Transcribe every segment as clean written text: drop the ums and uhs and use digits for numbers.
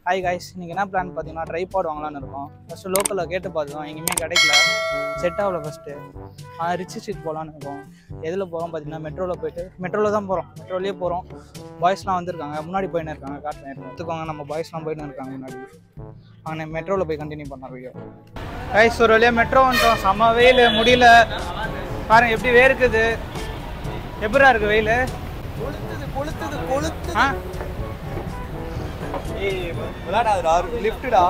Hi guys, இன்றைக்கி என்ன plan பார்த்தீங்கன்னா ட்ரைபாட் வாங்கலான்னு இருக்கோம். ஃபஸ்ட்டு லோக்கலில் கேட்டு பார்த்தோம், எங்கேயுமே கிடைக்கல, செட் ஆகல. ஃபஸ்ட்டு ரிச் ஸ்ட்ரீட் போகலான்னு இருக்கோம். எதில் போகிறோம் பார்த்தீங்கன்னா மெட்ரோவில் போய்ட்டு மெட்ரோவில் தான் போகிறோம். மெட்ரோலேயே போகிறோம். பாய்ஸ்லாம் வந்திருக்காங்க, முன்னாடி போயின்னு இருக்காங்க. காட்டுறேன் எடுத்துக்கோங்க. நம்ம பாய்ஸ்லாம் போயின்னு இருக்காங்க முன்னாடி. அவங்க மெட்ரோவில் போய் கண்டினியூ பண்ண வீடியோ. காய்ஸ், ஒரு வழியாக மெட்ரோ வந்துட்டோம். செம்ம வெயில், முடியல பாருங்கள் எப்படி வேர்க்குது. எப்படா இருக்குது வெயில்? ஆ விளையாடாதுடா, லிஃப்ட்டுடா,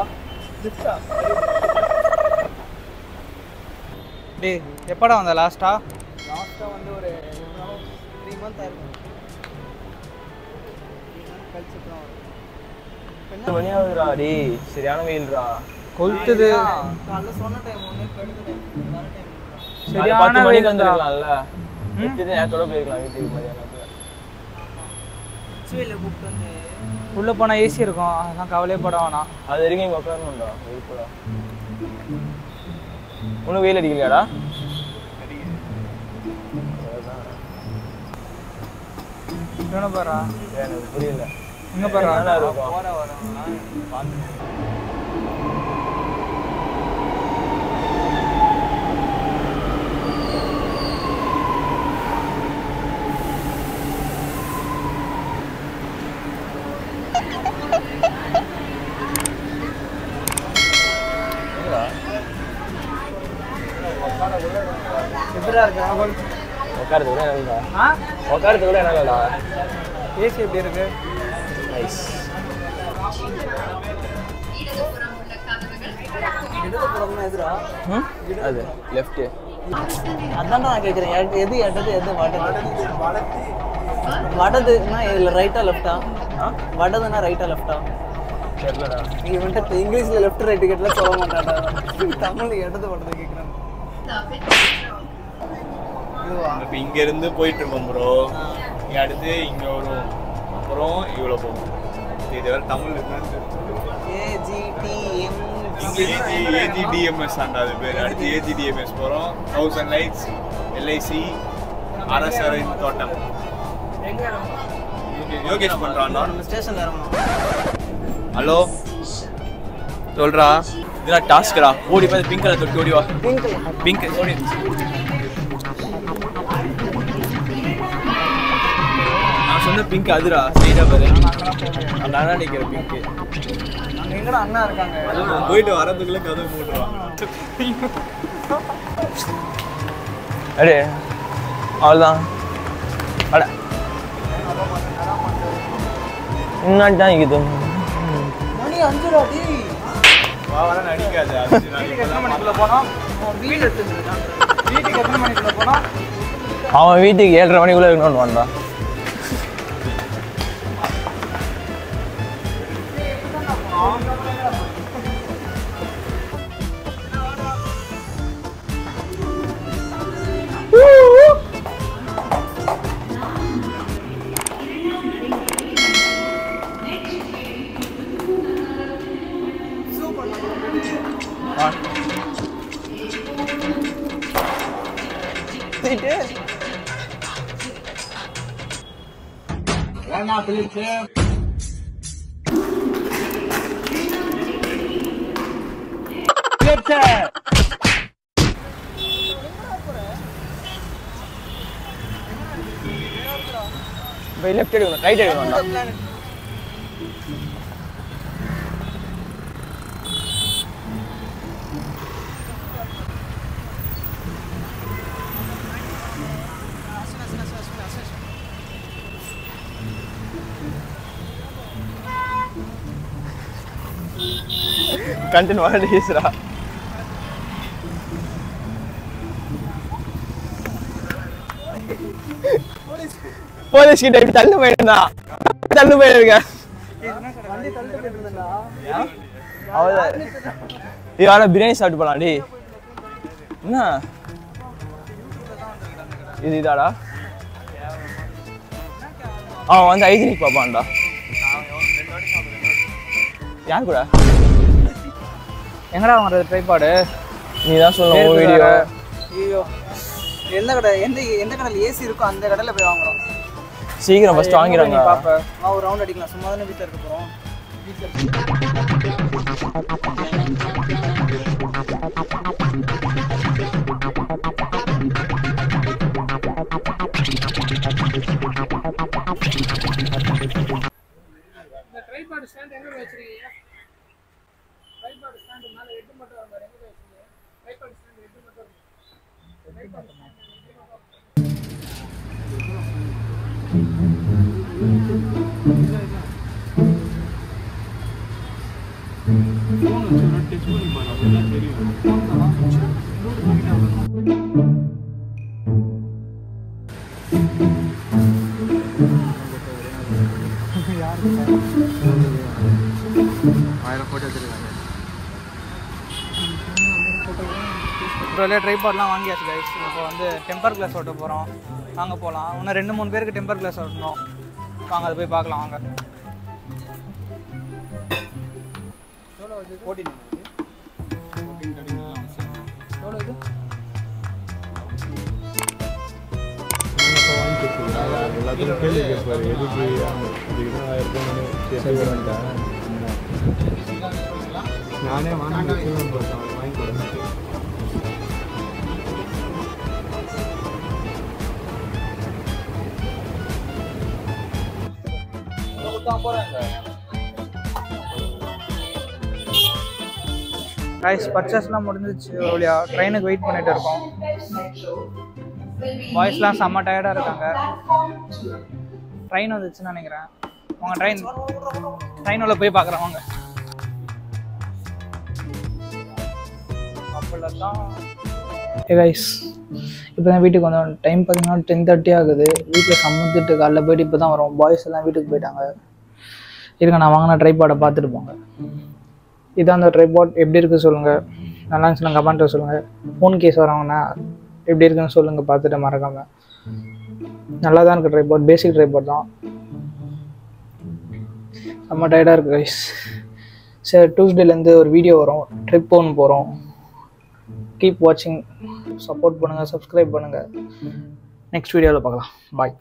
லிஃப்டா. டே எப்படா வந்த லாஸ்ட்டாக வந்து ஒரு 3 months ஆயிருக்கும். என்ன மணியாகுதுடா டே, சரியான வெயில்டா, கொளுத்துது. காலைல சொன்ன டைம் ஒண்ணு கெடுது டைம், சரியான 10 மணிக்கு வந்திருக்கலாம்ல. எத்தனை நேரத்தோட போயிருக்கலாம் வீட்டுக்கு மதியானத்துல. சுவில கூப்பிட்டு வந்து உள்ளே போனால் ஏசி இருக்கும், அதெல்லாம் கவலையே பட வேணாம். அது வரைக்கும் இங்கே உட்காரணும்டா, வெயில்டா. ஒன்றும் வெயில் அடிக்கலையாடா? என்ன பாரா, எனக்கு புரியல. எங்கே பாரா இருக்கும் போகிற வரவங்களாம் பார்த்து. எப்படிடா இருக்கு ராகுல்? உட்காரது கூட என்னடா? உட்காரது கூட என்னடா? ஏசி எப்படி இருக்கு? நைஸ். அது லெஃப்ட். அதான் நான் கேட்குறேன், எது இடது எது வடது? வடதுன்னா இதில் ரைட்டா லெஃப்டா? வடதுன்னா ரைட்டா லெஃப்டா? தெரியலடா. நீங்கள் வந்துட்டு இங்கிலீஷில் லெஃப்ட் ரைட்டு கேட்டலாம் சொல்ல மாட்டாடா. தமிழ் இடது வடது கேட்குறாங்க. இப்போ இங்கேருந்து போயிட்டு இருக்கோம் ப்ரோ. இங்கே அடுத்து இங்கே வரும், அப்புறம் இவ்வளோ போகும். இது வேறு தமிழ் ஏஜிடிஎம்எஸ் ஆண்டா அது பேர். அடுத்து ஏஜிடிஎம்எஸ் போகிறோம். 1000 லைட்ஸ், எல்ஐசி, அரசரின் தோட்டம். யோகேஷ் பண்ணுறான்டா. நம்ம ஸ்டேஷனில் இறங்கணும். ஹலோ சொல்கிறா, இதெல்லாம் டாஸ்க்டா. ஓடி போய் பிங்க் கலர் தொட்டு ஓடி வா. பிங்க் ஓடி. நான் சொன்ன பிங்க் அதுடா, ஸ்ட்ரைட்டாக பாரு. அந்த அண்ணா நிற்கிற பிங்க்கு. அங்கே எங்கடா அண்ணா இருக்காங்க? அதான் போயிட்டு வரதுக்குள்ளே கதவு மூடுறான். அடே அவ்வளோதான். அட என்னட்டான் இது? மணி 5 டி. வர நடிக்காது. வீட்டுக்கு எத்தனை மணிக்குள்ளே போனோம்? வீடு எடுத்துருக்கான். வீட்டுக்கு எத்தனை மணிக்குள்ளே போனோம்? அவன் வீட்டுக்கு 7:30 மணிக்குள்ளே இருக்கணும்னு வந்தான். லெஃப்ட் எடுக்கணும், ரைட் எடுக்கணும். கண்டென்ட் வாங்க டீஸ்ரா. போலீஸ் கிட்ட இப்படி தள்ளு போயிருந்தா, தள்ளு போயிருக்க. அவ்வளோதான். இவன பிரியாணி சாப்பிட்டு போலாம். டி என்ன இது? இதாடா அவன் வந்து ஹைஜீனிக் பார்ப்பான்டா. யார் கூட? எங்கடா வாங்குறது ட்ரைபாடு? நீ தான் சொல்லணும் வீடியோ. ஐயோ, எந்த கடை எந்த கடையில் ஏசி இருக்கோ அந்த கடையில் போய் வாங்குறோம். சீக்கிரம் ஃபர்ஸ்ட் வாங்கிடுங்க. பாப்ப ஒரு ரவுண்ட் அடிக்கலாம், சும்மா தானே வீட்டில் இருக்க போகிறோம். ட்ரைபாட் ஸ்டாண்ட் எங்க வச்சிருக்கீங்க? ட்ரைபாட் ஸ்டாண்ட் மேல ஹெட் மட்டும் வர மாதிரி எங்க வச்சிருக்கீங்க? ட்ரைபாட் ஸ்டாண்ட் ஹெட் மட்டும் இருக்கு. ட்ரைபாட் ஸ்டாண்ட் ஹெட் மட்டும் ட்ரைபாட்லாம் வாங்கியாச்சு கைஸ். இப்போ வந்து டெம்பர் கிளாஸ் ஓட்ட போகிறோம். வாங்க போகலாம். இன்னும் 2-3 பேருக்கு டெம்பர் கிளாஸ் ஓட்டணும். வாங்க அதை போய் பார்க்கலாம் வாங்க. நானே வாங்கி கைஸ் பர்ச்சேஸ்லாம் முடிஞ்சிச்சு. வழியா ட்ரெயினுக்கு வெயிட் பண்ணிட்டு இருக்கோம். பாய்ஸ்லாம் செம்ம டயர்டாக இருக்காங்க. ட்ரெயின் வந்துச்சுன்னு நினைக்கிறேன். அவங்க ட்ரெயின் உள்ள போய் பார்க்குறேன் வாங்க. அப்படிலாம் கைஸ் இப்போ தான் வீட்டுக்கு வந்தோம். டைம் பார்த்தீங்கன்னா 10:30 ஆகுது. வீட்டில் சம்மந்துட்டு காலைல போய்ட்டு இப்போ தான் வரோம். பாய்ஸ் எல்லாம் வீட்டுக்கு போயிட்டாங்க. இருங்க நான் வாங்கின ட்ரைபாடை பார்த்துட்டு போங்க. இதான் அந்த ட்ரைபாட். எப்படி இருக்குது சொல்லுங்கள். நல்லா இருந்துச்சுன்னா கமெண்ட்டில் சொல்லுங்கள். ஃபோன் கேஸ் வரவங்கன்னா எப்படி இருக்குன்னு சொல்லுங்கள் பார்த்துட்டு மறக்காமல். நல்லா தான் இருக்குது ட்ரைபாட். பேசிக் ட்ரைபாட் தான். செம்ம டயர்டாக இருக்குது கைஸ். சரி டியூஸ்டேலேருந்து ஒரு வீடியோ வரும். ட்ரிப் ஒன்று போகிறோம். கீப் வாட்சிங். சப்போர்ட் பண்ணுங்கள், சப்ஸ்கிரைப் பண்ணுங்கள். நெக்ஸ்ட் வீடியோவில் பார்க்கலாம். பாய்.